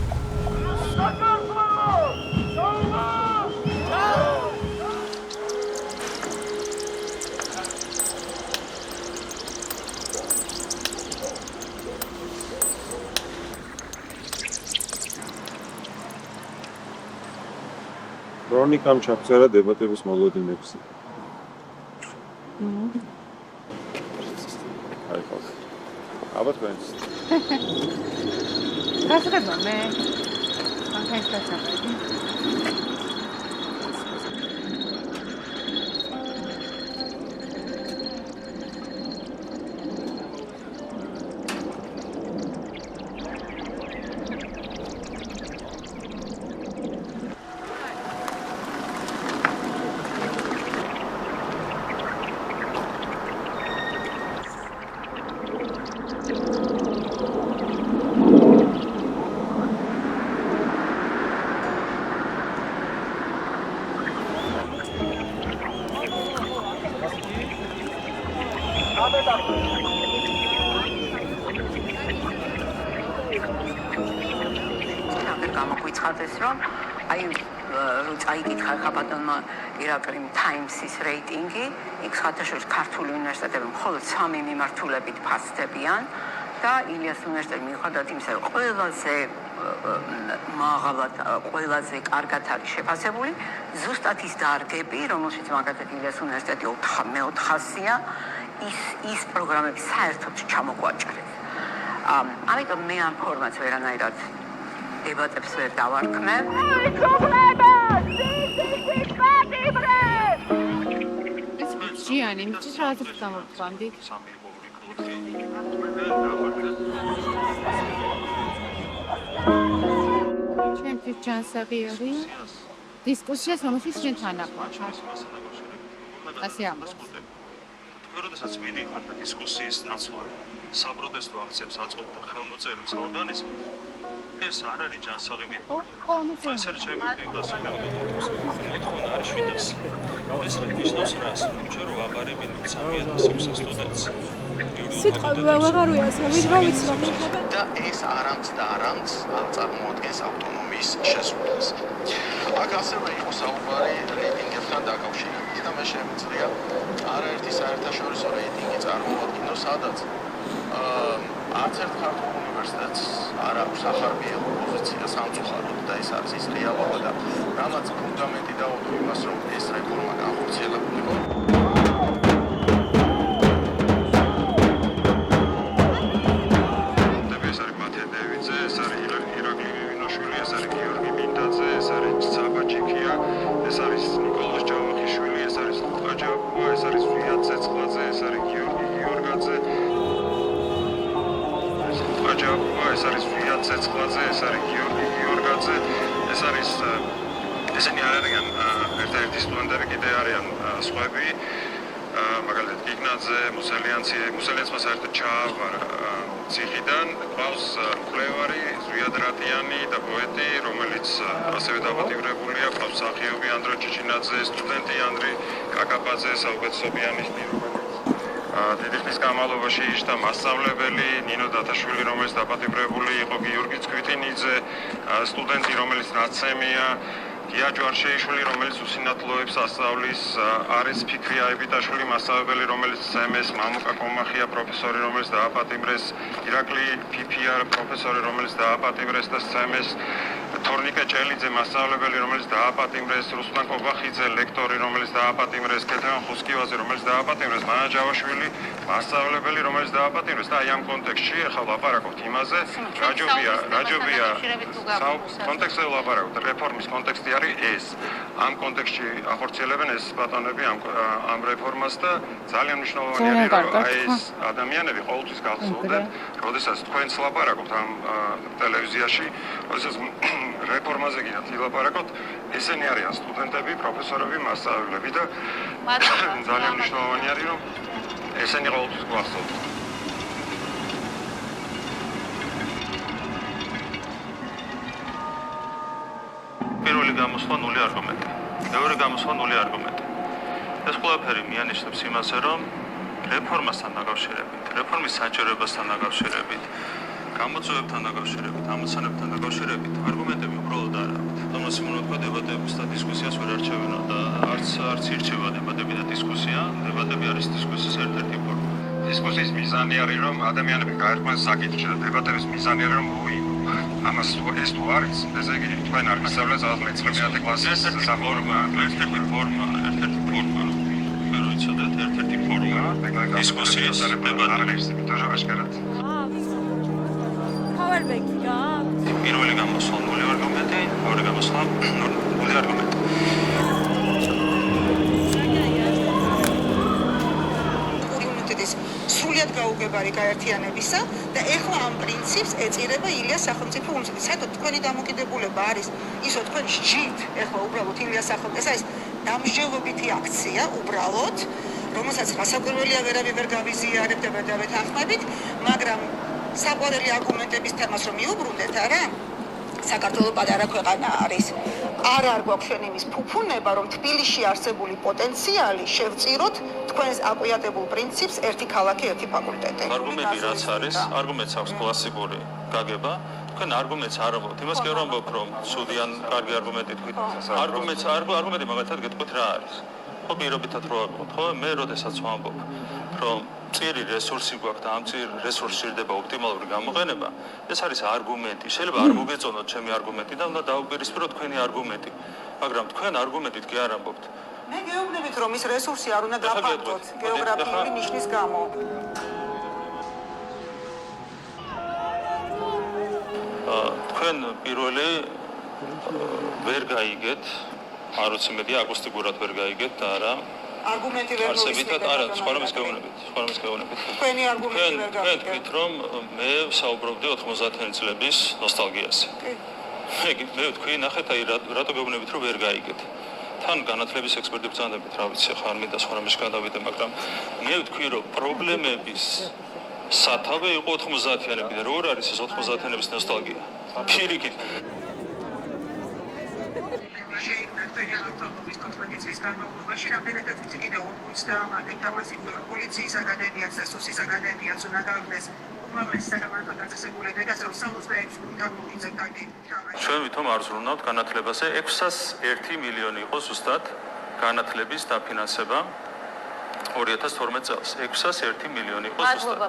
ქრონიკამ ჩაგწერა დებატების მოლოდინებზე. აი ხო. აბა თქვენს. გასაგებია მე. მანქანის გასაგები. გამოგვიცხადეს რომ აი წაიკითხა ხაბატონმა ირაკლიმ Times-ის რეიტინგი, იქ საერთაშორისო ქართული უნივერსიტეტები მხოლოდ 3 მიმართულებით ფასდებიან და ილიას უნივერსიტეტი მიუხედავად იმისა, რომ ყველაზე მაღალად, ყველაზე კარგად არის შეფასებული, ზუსტად ის დარგები, რომელშიც მაგალითად ილიას უნივერსიტეტი 400-ია, ის პროგრამები საერთოდ ჩამოგვაჭრეს. ამიტომ მე ამ ფორმატს ვერანაირად დებატებს ვერ დავარქმევ. ჯიანი, მის რაღაც გამოვთქვამდი. ჩემთვის ჯანსაღი დისკუსიას რომელშიც შენ თანაყვანს. ასე ამბობს. როდესაც მიდიხართ დისკუსიის ნაცვლად, საპროტესტო აქციებს აწყობთ ხელმოწერის ორგანიზმი, ეს არ არის ჯანსაღები. ეს არის ჩემი პიკასი. მოთხოვნა არის 700. ეს ნიშნავს რას? ჩვენ რო ვაბარებინთ 3000 სტუდენტს. სიტყვა ვეღარია ვიძრავიც რომ და ეს არამც წარმოადგენს ავტონომიის შესრულებას. აქ ასევე იყო საუბარი რეიტინგებთან დაკავშირებით და მე შემიძლია არაერთი საერთაშორისო რეიტინგი წარმოადგინო, სადაც არც ერთ ქართულ უნივერსიტეტს არ აქვს ახარბიელ პოზიცია სამწუხაროდ და ეს არის ის რეალობა და რამაც ფუნდამენტი დაუდგა იმას, რომ ეს რეფორმა განხორციელებულიყო. ეს არის ვიად ცეცხლაძე, ეს არის გიორგი გიორგაძე, ეს არის ესენი არ არიან ერთ-ერთი სტუდენტები, კიდე არიან სხვები, მაგალითად გიგნაძე, მუსელიანცმა საერთოდ ჩააბარა ციხიდან, ყავს მკვლევარი ზვიად რატიანი და პოეტი, რომელიც ასევე დაპატიმრებულია, ყავს მსახიობი ანდრო ჩიჩინაძე, სტუდენტი ანდრი კაკაბაძე, საუკეთესო პიანისტი, დიდი ხნის განმავლობაში იჯდა მასწავლებელი ნინო დათაშვილი, რომელიც დაპატიმრებული იყო, გიორგი ცქვიტინიძე, სტუდენტი, რომელიც ნაცემია, გია ჯვარშეიშვილი, რომელიც უსინათლოებს ასწავლის, არის ფიქრი აიბიტაშვილი, მასწავლებელი, რომელიც სემეს, მამუკა კომახია, პროფესორი, რომელიც დააპატიმრეს, ირაკლი ფიფია, პროფესორი, რომელიც დააპატიმრეს და სემეს, თორნიკე ჭელიძე, მასწავლებელი, რომელიც დააპატიმრეს, რუსლან კობახიძე, ლექტორი, რომელიც დააპატიმრეს, კეთევან ხუსკივაძე, რომელიც დააპატიმრეს, მანა ჯავაშვილი, მასწავლებელი, რომელიც დააპატიმრეს და აი ამ კონტექსტში ახლა ლაპარაკობთ იმაზე, რაჯობია კონტექსტზე ლაპარაკობთ, რეფორმის კონტექსტი არის ეს. ამ კონტექსტში ახორციელებენ ეს ბატონები ამ რეფორმას და ძალიან მნიშვნელოვანია, რომ აი ეს ადამიანები ყოველთვის გახსოვდეთ, როდესაც თქვენც ლაპარაკობთ ამ ტელევიზიაში, როდესაც რეფორმაზე გინდათ ლაპარაკობთ, ესენი არიან სტუდენტები, პროფესორები, მასწავლებლები და ძალიან მნიშვნელოვანი არის, რომ ესენი ყოველთვის გვახსოვდეთ. პირველი გამოსვლა ნული არგუმენტი. მეორე გამოსვლა ნული არგუმენტი. ეს ყველაფერი მიანიშნებს იმაზე, რომ რეფორმასთან დაკავშირებით, რეფორმის საჭიროებასთან დაკავშირებით, გამოწვევებთან დაკავშირებით, ამოცანებთან დაკავშირებით არგუმენტები უბრალოდ არ აქვს. თუმცა მოთქვა დებატების და დისკუსიას ვერ არჩევენო და არც ირჩევა დებატები და დისკუსია. დებატები არის დისკუსიის ერთ-ერთი ფორმა. დისკუსიის მიზანი არის, რომ ადამიანები გაერკვნენ საკითხში და დებატების მიზანი არის, რომ ამას ეს თუ არის, ესე იგი თქვენ არ გისწავლეთ მეცხრეათი კლასის საფორმა, ერთ-ერთი ფორმა, მე რო იცოდეთ, ერთ-ერთი ფორმა დისკუსიის დებატების თორშავაშკარად. ფავერბექი რა? პირველი გამოსვლა ნული არგუმენტი, მეორე გამოსვლა ნული არგუმენტი. სრულიად გაუგებარი გაერთიანებისა და ეხლა ამ პრინციპს ეწირება ილიას სახელმწიფო უნივერსიტეტი. საერთოდ თქვენი დამოკიდებულება არის ისო თქვენ სჯით ეხლა უბრალოდ ილიას სახელმწიფო. ეს არის დამსჯელობითი აქცია უბრალოდ, რომელსაც რასაკვირველია ვერავინ ვერ გავიზიარებთ და ვერ დავეთანხმებით, მაგრამ საყვარელი არგუმენტების თემას რომ მიუბრუნდეთ, არა? საქართველოს პატარა ქვეყანა არის. არ გვაქვს ჩვენ იმის ფუფუნება, რომ თბილისში არსებული პოტენციალი შევწიროთ თქვენს აკვიატებულ პრინციპს ერთი ქალაქი, ერთი ფაკულტეტი. არგუმენტი რაც არის, არგუმენტს აქვს კლასიკური გაგება. თქვენ არგუმენტს არ ამბობთ. იმას კი არ ამბობთ, რომ ცუდი ან კარგი არგუმენტი თქვით. არგუმენტი მაგალითად გეტყვით რა არის. ხო პირობითად რო აკვირდით, ხო მე როდესაც ვამბობ, რომ წირი რესურსი გვაქვს და ამ წირი რესურსს სჭირდება ოპტიმალური გამოყენება, ეს არის არგუმენტი. შეიძლება არ მოგეწონოთ ჩემი არგუმენტი და უნდა დაუპირისპიროთ თქვენი არგუმენტი, მაგრამ თქვენ არგუმენტით კი არ ამბობთ. მე გეუბნებით, რომ ის რესურსი არ უნდა გაფართოთ გეოგრაფიული ნიშნის გამო. თქვენ პირველი ვერ გაიგეთ, არ ვიცი მეტი აკუსტიკურად ვერ გაიგეთ და არა არგუმენტი ვერ მოვისმენთ. არა, სხვა რამის გეუბნებით. თქვენი არგუმენტი ვერ გაიგეთ. თქვენ თქვით, რომ მე ვსაუბრობდი 90-იანი წლების ნოსტალგიაზე. მე ვთქვი, ნახეთ, აი რატო გეუბნებით, რომ ვერ გაიგეთ. თან განათლების ექსპერტები ბრძანდებით, რა ვიცი, ხარ მინდა სხვა რამის გადავიდე, მაგრამ მე ვთქვი, რომ პრობლემების სათავე იყო 90-იანებიდან. რო არის ეს 90-იანების ნოსტალგია? ფირიკით. კომპოზიციის განმავლობაში რამდენადაც ვიცი კიდევ 50 პოლიციის აკადემიას და სუსის აკადემიას უნდა გავიდეს უმაღლესი საკამათო დაწესებულება და 66 გუნდამოიძებ დაგი. ჩვენ ვითომ არ ზრუნავთ განათლებაზე 601 მილიონი იყო ზუსტად განათლების დაფინანსება 2012 წელს 601 მილიონი იყო ზუსტად.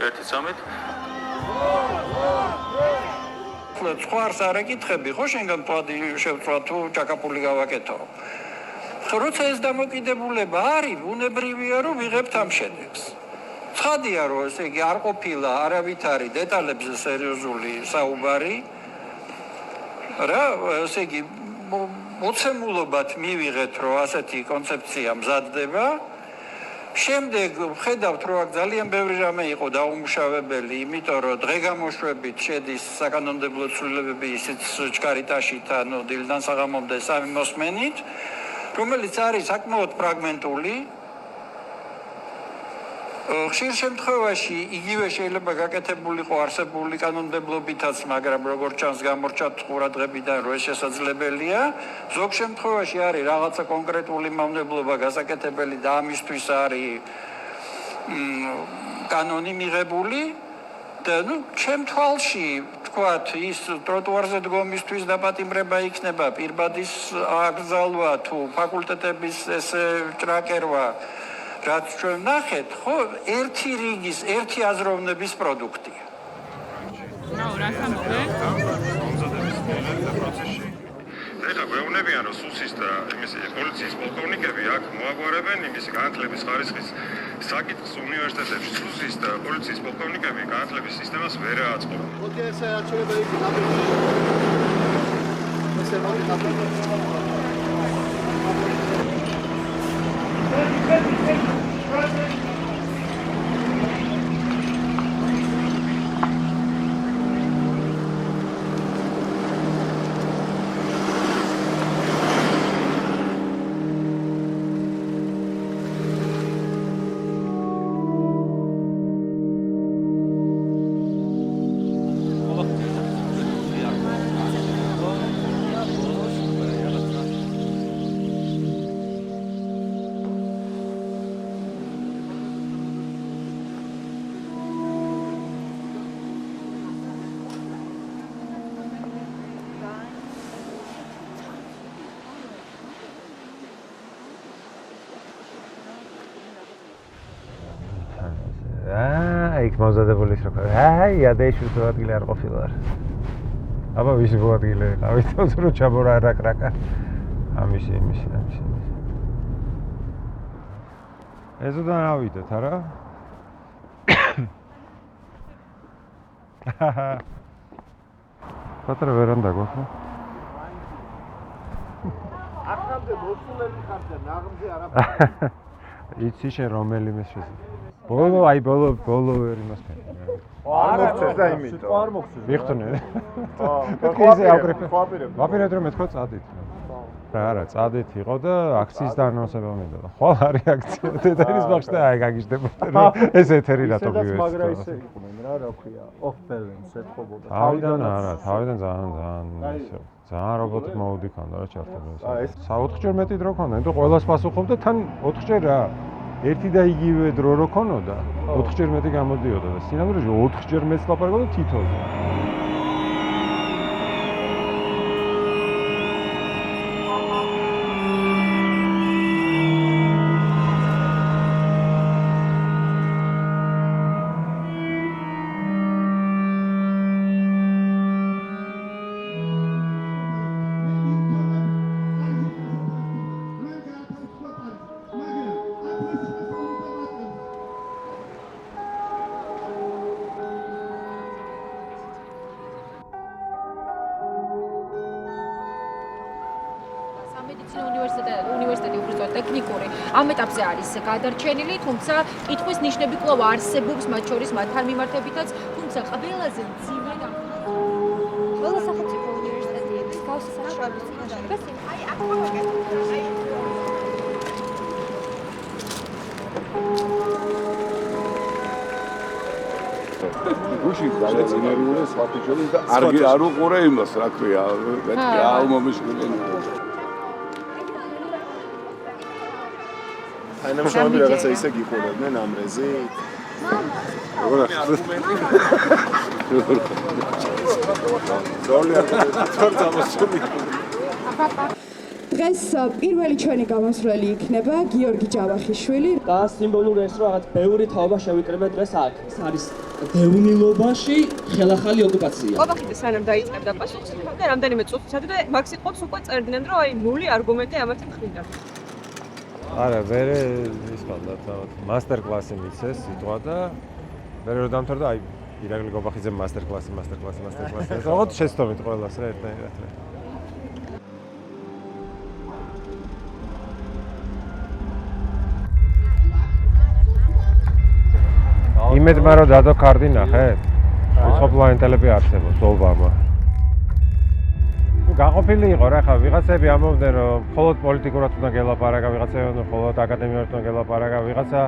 ერთი წამით ცხარს არ ეკითხები, ხო შენგან პადი შევწვა თუ ჭაკაპული გავაკეთო. როცა ეს დამოკიდებულება არის, ბუნებრივია რომ ვიღებთ ამ შედეგს. ცხადია რომ ესე იგი არ ყოფილა არავითარი დეტალებზე სერიოზული საუბარი. რა ესე იგი მოცემულობად მივიღეთ რომ ასეთი კონცეფცია მზადდება. შემდეგ ვხედავთ რომ აქ ძალიან ბევრი რამე იყო დაუმუშავებელი, იმიტომ რომ დღე-გამოშვებით შედის საკანონმდებლო ცვლილებები ისიც ჭკარიტაშით, ანუ დილიდან საღამომდე სამი მოსმენით, რომელიც არის საკმაოდ ფრაგმენტული. ხშირ შემთხვევაში იგივე შეიძლება გაკეთებულიყო არსებული კანონმდებლობითაც, მაგრამ როგორც ჩანს გამორჩათ ყურადღებიდან რომ ეს შესაძლებელია. ზოგ შემთხვევაში არის რაღაცა კონკრეტული მავნებლობა გასაკეთებელი და ამისთვის არის კანონი მიღებული. და ჩემ თვალში თქვათ ის ტროტუარზე დგომისთვის დაპატიმრება იქნება, პირბადის აკრძალვა თუ ფაკულტეტების ესე ჭრაკერვა რაც ჩვენ ნახეთ, ხო, ერთი რიგის, ერთი აზროვნების პროდუქტია. ეხლა გვეუბნებიან, რომ სუსის და იმისი პოლიციის პოლკოვნიკები აქ მოაგვარებენ იმის განათლების ხარისხის საკითხს უნივერსიტეტებში. სუსის და პოლიციის პოლკოვნიკები განათლების სისტემას ვერ აწყობენ. მოდი ესე აჩვენებელი ესე მოდი იქ მომზადებულის რო აი ადეში თუ ადგილი არ ყოფილა. აბა ვისი მოადგილე ყავით თუ ჩაბორა რაკრაკა. ამისი. ეზოდან ავიდეთ არა? პატარა ვერანდა გვაქვს. აქამდე მოსულები ხარ და ნაღმზე არაფერი. იცი შენ რომელიმე შეზე. ბოლო ვერ იმას ხარ. არ მოგწეს და იმიტომ. არ მოგწეს. ვიხტნე. ხო, ვაპირებ რომ მეთქვა წადით. არა, წადით იყო და აქციის დაანონსება მინდოდა. ხვალ არის აქცია დედარის ბაღში და აი გაგიჟდებოდა რომ ეს ეთერი რატო მივეცეთ. მაგრა ისე იყვნენ რა, რა ქვია, off balance ეთყობოდა. თავიდან ძალიან რობოტი მოუდიქანდა რა ჩართებოდა. საოთხჯერ მეტი დრო ქონდა, იმიტომ ყველას პასუხობდა თან 4ჯერ რა. ერთი და იგივე დრო რო ქონოდა, 4ჯერ მეტი გამოდიოდა და სინამდვილეში 4ჯერ მეტს ლაპარაკობდა თითოზე. უნივერსიტეტი უბრალოდ ტექნიკური ამ ეტაპზე არის გადარჩენილი, თუმცა კითხვის ნიშნები კვლავ არსებობს მათ შორის მათთან მიმართებითაც, თუმცა ყველაზე მძიმე ყველა სახელმწიფო უნივერსიტეტების გავსი საშუალების წინაშე. აი აქ გუში ძალიან ენერგიული საფიჩელი და არ უყურე იმას, რა ქვია, მეთქი ალბომის გულენ. თანამშრომლები რაღაცა ისე გიყურებდნენ ამ რეზე. როგორ ახსოვს? დღეს პირველი ჩვენი გამოსვლელი იქნება გიორგი ჯავახიშვილი. და სიმბოლური ეს რომ რაღაც ბევრი თაობა შევიკრიბე დღეს აქ. ეს არის დევნილობაში ხელახალი ოკუპაცია. ყოფილი სანამ დაიწყებდა პასუხს იღებდა რამდენიმე წუთისად და მაგ სიტყვებს უკვე წერდნენ რომ აი ნული არგუმენტი ამათი მხრიდან. არა, მერე ის ხალხა თავად მასტერ კლასი მიცეს სიტყვა და მერე რომ დამთავრდა აი ირაკლი გობახიძე მასტერ კლასი. როგორც შეცდომით ყველას რა ერთნაირად რა. იმედმა რომ დადო კარდი ნახეთ? სხვა პლანეტელები არსებობს ობამა. გაყოფილი იყო რა ხა ვიღაცები ამბობდნენ რომ მხოლოდ პოლიტიკურად უნდა გელაპარაკა, ვიღაცები მხოლოდ აკადემიურად უნდა გელაპარაკა, ვიღაცა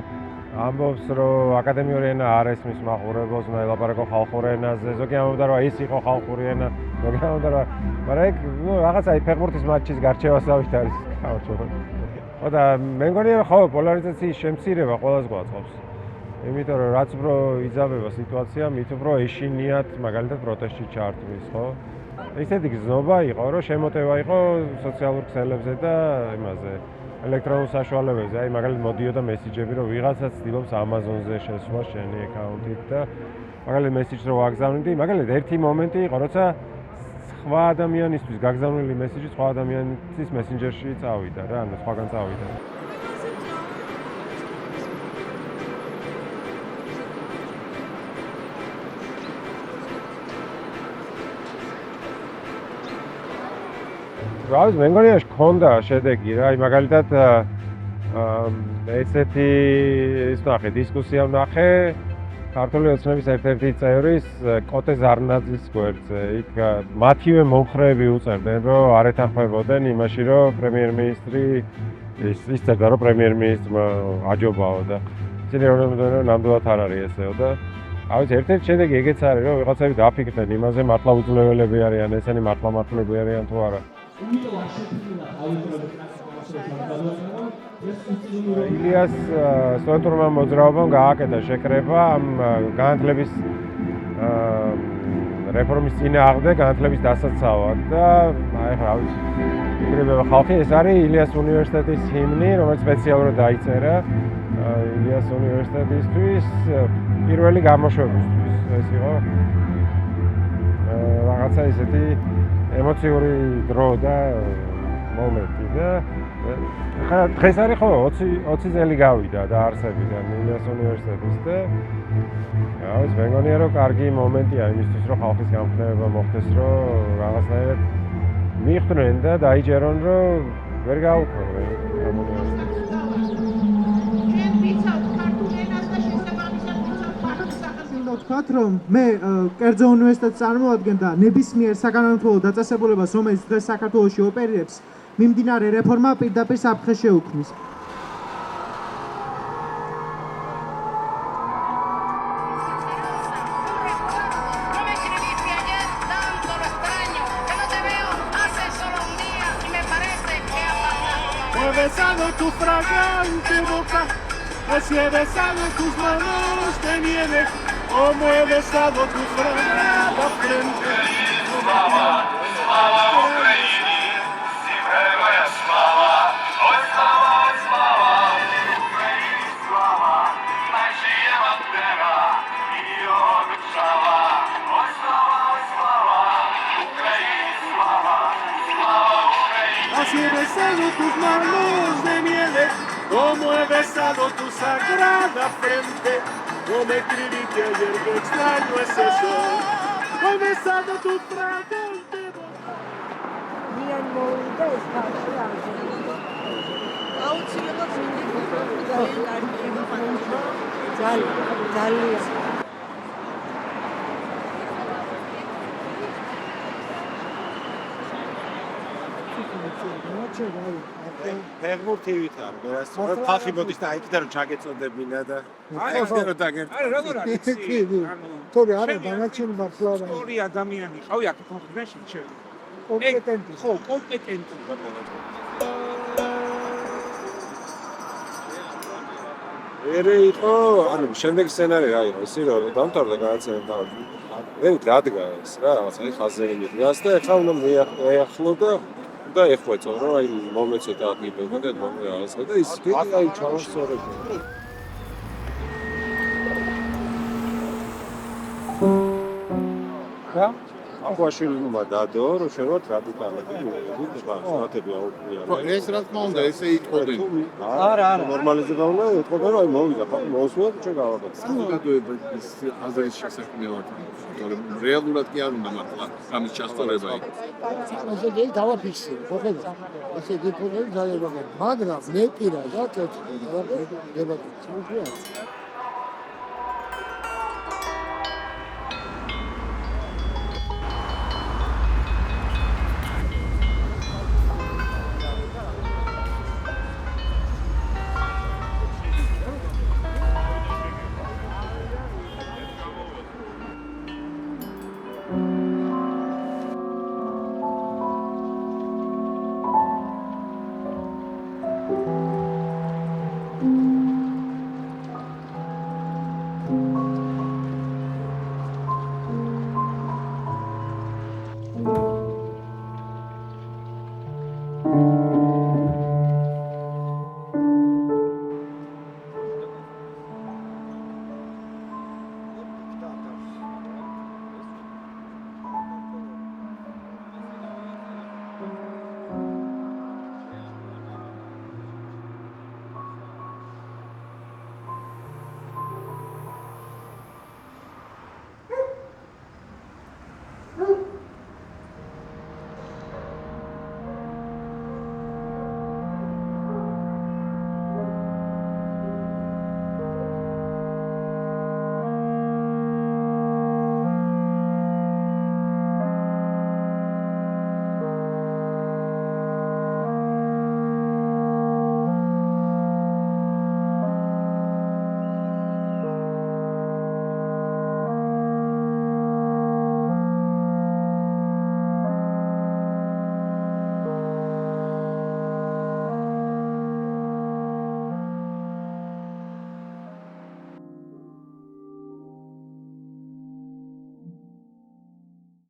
ამბობს რომ აკადემიური ენა არ ესმის მაყურებელს, უნდა ელაპარაკო ხალხურ ენაზე, ზოგი ამბობდა რომ ის იყო ხალხური ენა, ზოგი ამბობდა რომ მაგრამ ეგ რაღაცა ფეხბურთის მატჩის გარჩევასავით არის გამორჩეული. ხო და მე მგონი რომ ხო პოლარიზაციის შემცირება ყველას გვაწყობს. იმიტომ რომ რაც უფრო იძაბება სიტუაცია, მით უფრო ეშინიათ მაგალითად პროტესტში ჩართვის, ხო? ისეთი გზნობა იყო, რომ შემოტევა იყო სოციალურ ქსელებზე და იმაზე ელექტრონულ საშუალებებზე. აი მაგალითად მოდიოდა მესიჯები, რომ ვიღაცა ცდილობს Amazon-ზე შესვლა შენი აკაუნტით და მაგალითად მესიჯს რო ვაგზავნიდი, მაგალითად ერთი მომენტი იყო, როცა სხვა ადამიანისთვის გაგზავნილი მესიჯი სხვა ადამიანის მესენჯერში წავიდა რა, ანუ სხვაგან წავიდა. რავი, მე მგონია ჰქონდა შედეგი რა, აი მაგალითად ესეთი ის ნახე დისკუსია ვნახე ქართული ოცნების ერთ-ერთი წევრის კოტე ზარნაძის გვერდზე. იქ მათივე მომხრეები უწერდნენ, რომ არ ეთანხმებოდნენ იმაში, რომ პრემიერ-მინისტრი ის წერდა, რომ პრემიერ-მინისტრმა აჯობაო და ისინი რომ ნამდვილად არ არის ესეო და ავიც ერთ-ერთი შედეგი ეგეც არის, რომ ვიღაცები დაფიქრდნენ იმაზე, მართლა უძლეველები არიან, ესენი მართლა მართლები არიან თუ არა. ილიას სტუდენტურმა მოძრაობამ გააკეთა შეკრება ამ განათლების რეფორმის წინააღმდეგ, განათლების დასაცავად და აი ხა რა ვიცი იკრიბება ხალხი, ეს არის ილიას უნივერსიტეტის ჰიმნი, რომელიც სპეციალურად დაიწერა ილიას უნივერსიტეტისთვის პირველი გამოშვებისთვის. ეს იყო რაღაცა ისეთი ემოციური დრო და მომენტი და ხა დღეს არის ხო 20 წელი გავიდა დაარსებიდან ილიას უნივერსიტეტის და რა ვიცი მე მგონია რომ კარგი მომენტია იმისთვის რომ ხალხის გამხნევება მოხდეს რომ რაღაცნაირად მიხვდნენ და დაიჯერონ რომ ვერ გაუქმებენ ამ უნივერსიტეტს. ვთქვათ, რომ მე კერძო უნივერსიტეტს წარმოადგენ და ნებისმიერ საგანმანათლებლო დაწესებულებას, რომელიც დღეს საქართველოში ოპერირებს, მიმდინარე რეფორმა პირდაპირ საფრთხეს შეუქმნის. Como he besado tu fragada frente, Slava, Slava Ukraini, si vergoja Slava, oj Slava, Slava, Ukraini Slava, naj žije bandera i jeho država, oj Slava, Slava, Ukraini Slava, Slava Ukraini. Así he besado tus manos de miel, como he besado tu sagrada frente. No me escribiste ayer que extraño es eso. Hoy besando tu fragante voz. Nian moida es para ფეგმურ TV-თ არ მერასწორად ხალხი მოდის და აიქიდან რომ ჩაგეწოდებინა და აიქიდან რომ დაგერწ. არა როგორ არის? თორე არა დანარჩენი მართლა არა. ორი ადამიანი ყავი აქ კონკრეტში ჩემ. კომპეტენტი. ხო, კომპეტენტი. ერე იყო, ანუ შემდეგ სცენარი რა იყო, ისე რომ დამთავრდა განაცემა და მე დადგა ეს რა, რაღაცა ხაზები მიდას და ეხლა უნდა მეახლო და ეხვეწო რომ აი მომეცე და აგიბებო და რაღაცა და ის კიდე აი ჩავასწორებო. რა? აყვაშვილმა დადო, რომ შევარ რადიკალები, ვიღებდი აუკლია. ეს რა თქმა უნდა, ესე იტყოდნენ. არა, ნორმალიზება უნდა ეტყოდა, რომ აი მოვიდა, მოусვია, ჩვენ გავაკეთე. საზოგადოება ის აზრის შესაქმნელად. თორემ რეალურად კი არ უნდა მართლა ამის ჩასწორება იქ. ესე იგი დავაფიქსირე, ხო ხედავ? ესე იგი პრობლემა ძალიან მაგარი. მაგრამ მე პირადად დებატებს მოგვიაც.